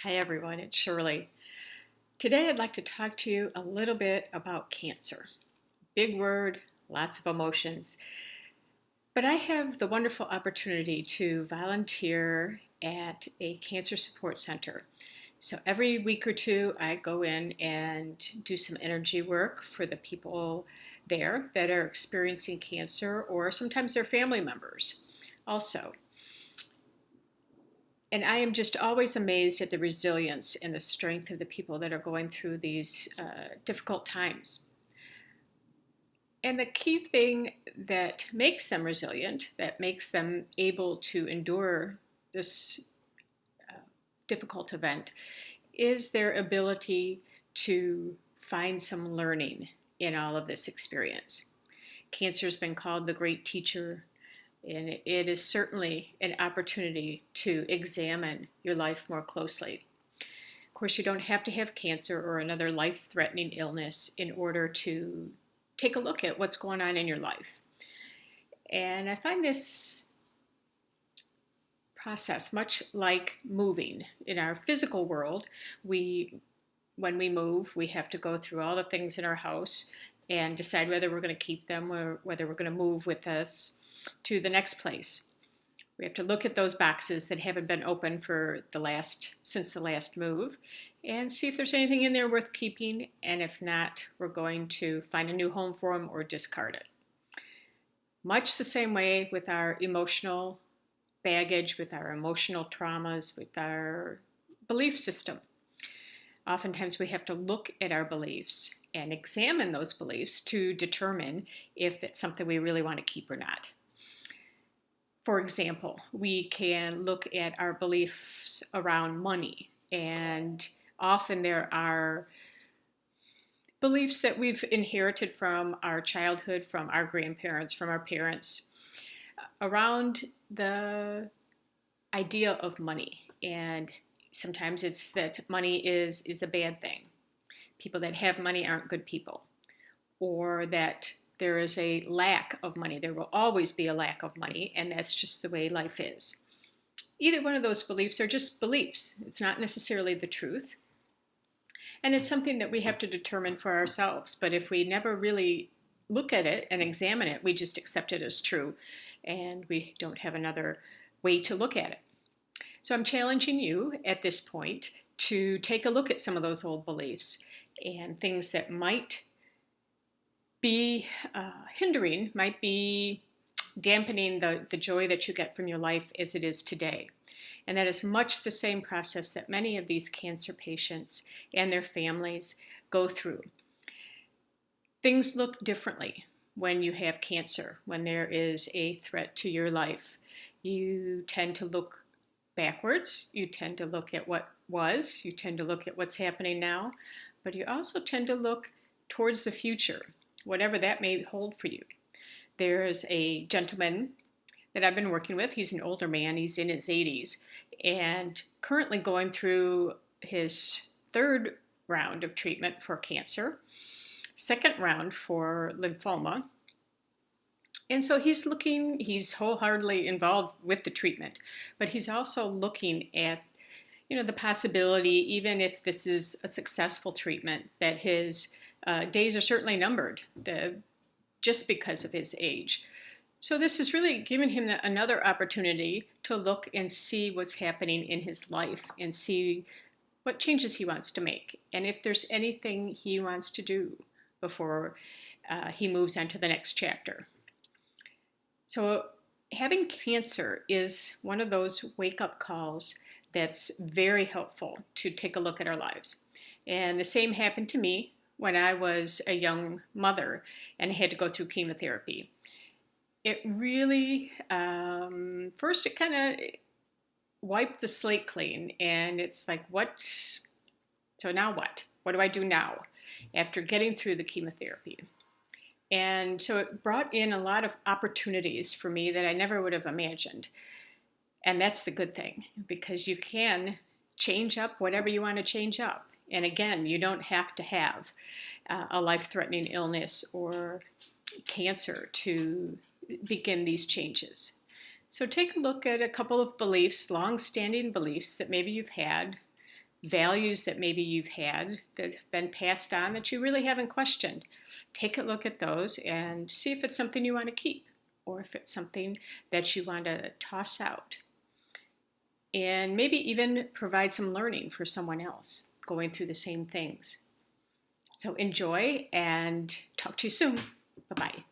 Hi everyone, it's Shirley. Today I'd like to talk to you a little bit about cancer. Big word, lots of emotions. But I have the wonderful opportunity to volunteer at a cancer support center. So every week or two I go in and do some energy work for the people there that are experiencing cancer, or sometimes their family members also. And I am just always amazed at the resilience and the strength of the people that are going through these difficult times. And the key thing that makes them resilient, that makes them able to endure this uh, difficult event, is their ability to find some learning in all of this experience. Cancer has been called the great teacher, and it is certainly an opportunity to examine your life more closely. Of course, you don't have to have cancer or another life-threatening illness in order to take a look at what's going on in your life. And I find this process much like moving. In our physical world, when we move, we have to go through all the things in our house and decide whether we're going to keep them or whether we're going to move with us to the next place. We have to look at those boxes that haven't been opened since the last move and see if there's anything in there worth keeping, and if not, we're going to find a new home for them or discard it. Much the same way with our emotional baggage, with our emotional traumas, with our belief system. Oftentimes we have to look at our beliefs and examine those beliefs to determine if it's something we really want to keep or not. For example, we can look at our beliefs around money, and often there are beliefs that we've inherited from our childhood, from our grandparents, from our parents, around the idea of money. And sometimes it's that money is a bad thing. People that have money aren't good people, or that there is a lack of money. There will always be a lack of money, and that's just the way life is. Either one of those beliefs are just beliefs. It's not necessarily the truth. And it's something that we have to determine for ourselves. But if we never really look at it and examine it, we just accept it as true, and we don't have another way to look at it. So I'm challenging you at this point to take a look at some of those old beliefs and things that might be might be dampening the joy that you get from your life as it is today. And that is much the same process that many of these cancer patients and their families go through. Things look differently when you have cancer, when there is a threat to your life. You tend to look backwards, you tend to look at what was, you tend to look at what's happening now, but you also tend to look towards the future, whatever that may hold for you. There's a gentleman that I've been working with. He's an older man, he's in his 80s, and currently going through his third round of treatment for cancer, second round for lymphoma. And so he's wholeheartedly involved with the treatment, but he's also looking at the possibility, even if this is a successful treatment, that his days are certainly numbered just because of his age. So this has really given him another opportunity to look and see what's happening in his life and see what changes he wants to make, and if there's anything he wants to do before he moves on to the next chapter. So having cancer is one of those wake-up calls that's very helpful to take a look at our lives. And the same happened to me when I was a young mother and had to go through chemotherapy. It really, first it kind of wiped the slate clean, and it's like, so now what? What do I do now after getting through the chemotherapy? And so it brought in a lot of opportunities for me that I never would have imagined. And that's the good thing, because you can change up whatever you want to change up. And again, you don't have to have a life-threatening illness or cancer to begin these changes. So take a look at a couple of beliefs, long-standing beliefs that maybe you've had values that maybe you've had that have been passed on that you really haven't questioned. Take a look at those and see if it's something you want to keep or if it's something that you want to toss out. And maybe even provide some learning for someone else going through the same things. So enjoy and talk to you soon. Bye-bye.